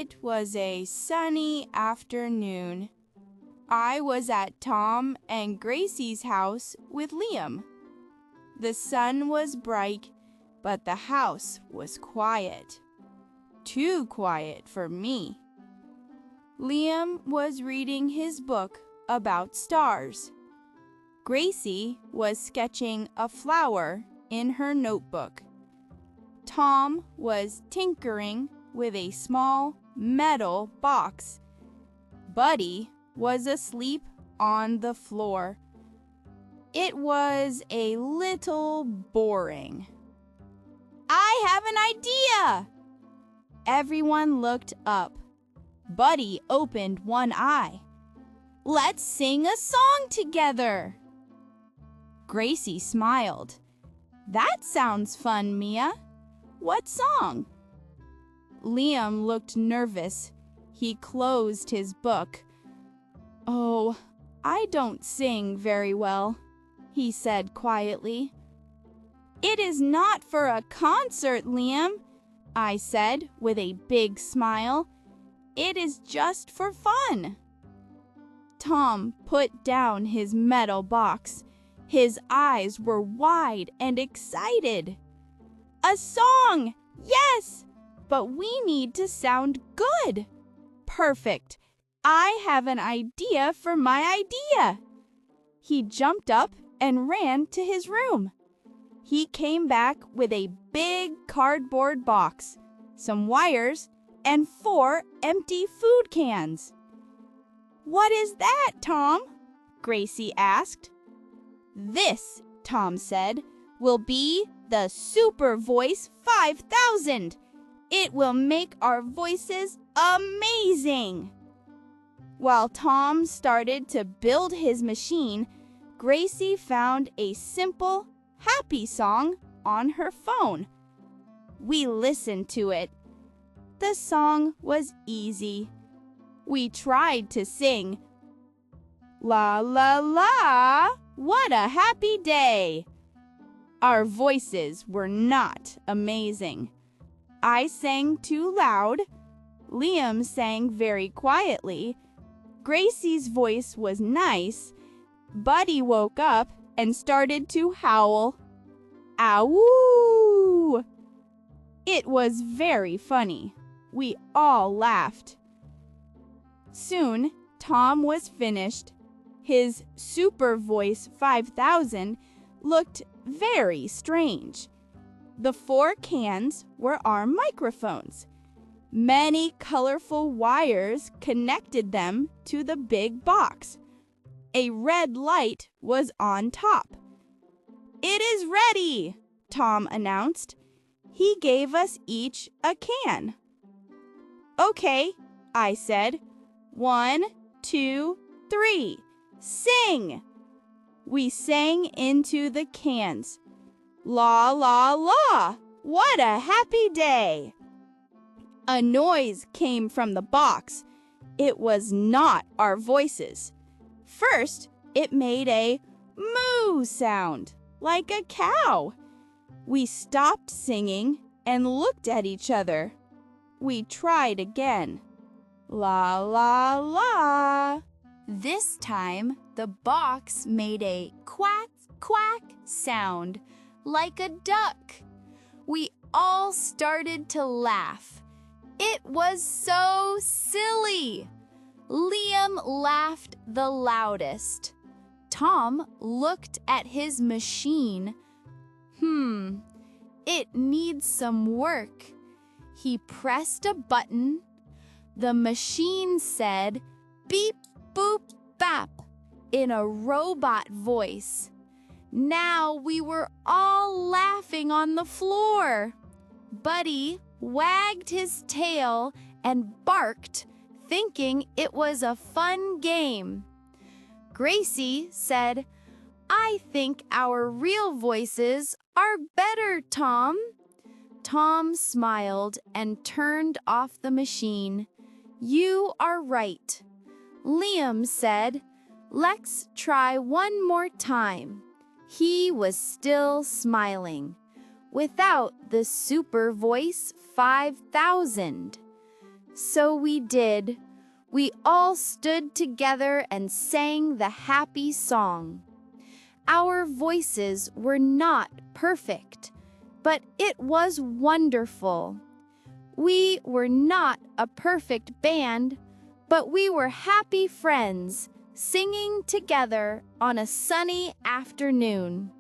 It was a sunny afternoon. I was at Tom and Gracie's house with Liam. The sun was bright, but the house was quiet. Too quiet for me. Liam was reading his book about stars. Gracie was sketching a flower in her notebook. Tom was tinkering with a small metal box. Buddy was asleep on the floor. It was a little boring. I have an idea! Everyone looked up. Buddy opened one eye. Let's sing a song together. Gracie smiled. That sounds fun, Mia. What song? Liam looked nervous. He closed his book. Oh, I don't sing very well, he said quietly. It is not for a concert, Liam, I said with a big smile. It is just for fun. Tom put down his metal box. His eyes were wide and excited. A song! Yes! But we need to sound good. Perfect. I have an idea for my idea. He jumped up and ran to his room. He came back with a big cardboard box, some wires, and 4 empty food cans. What is that, Tom? Gracie asked. This, Tom said, will be the Super Voice 5000. It will make our voices amazing. While Tom started to build his machine, Gracie found a simple, happy song on her phone. We listened to it. The song was easy. We tried to sing, La la la, what a happy day. Our voices were not amazing. I sang too loud. Liam sang very quietly. Gracie's voice was nice. Buddy woke up and started to howl. Ow! It was very funny. We all laughed. Soon, Tom was finished. His Super Voice 5000 looked very strange. The 4 cans were our microphones. Many colorful wires connected them to the big box. A red light was on top. It is ready, Tom announced. He gave us each a can. Okay, I said. 1, 2, 3. Sing! We sang into the cans. La la la! What a happy day! A noise came from the box. It was not our voices. First, it made a moo sound, like a cow. We stopped singing and looked at each other. We tried again. La la la. This time, the box made a quack, quack sound, like a duck. We all started to laugh. It was so silly. Liam laughed the loudest. Tom looked at his machine. It needs some work. He pressed a button. The machine said, beep, boop, bap, in a robot voice. Now we were all laughing on the floor. Buddy wagged his tail and barked, thinking it was a fun game. Gracie said, I think our real voices are better, Tom. Tom smiled and turned off the machine. You are right. Liam said, let's try one more time. He was still smiling. Without the Super Voice 5000. So we did. We all stood together and sang the happy song. Our voices were not perfect, but it was wonderful. We were not a perfect band, but we were happy friends, singing together on a sunny afternoon.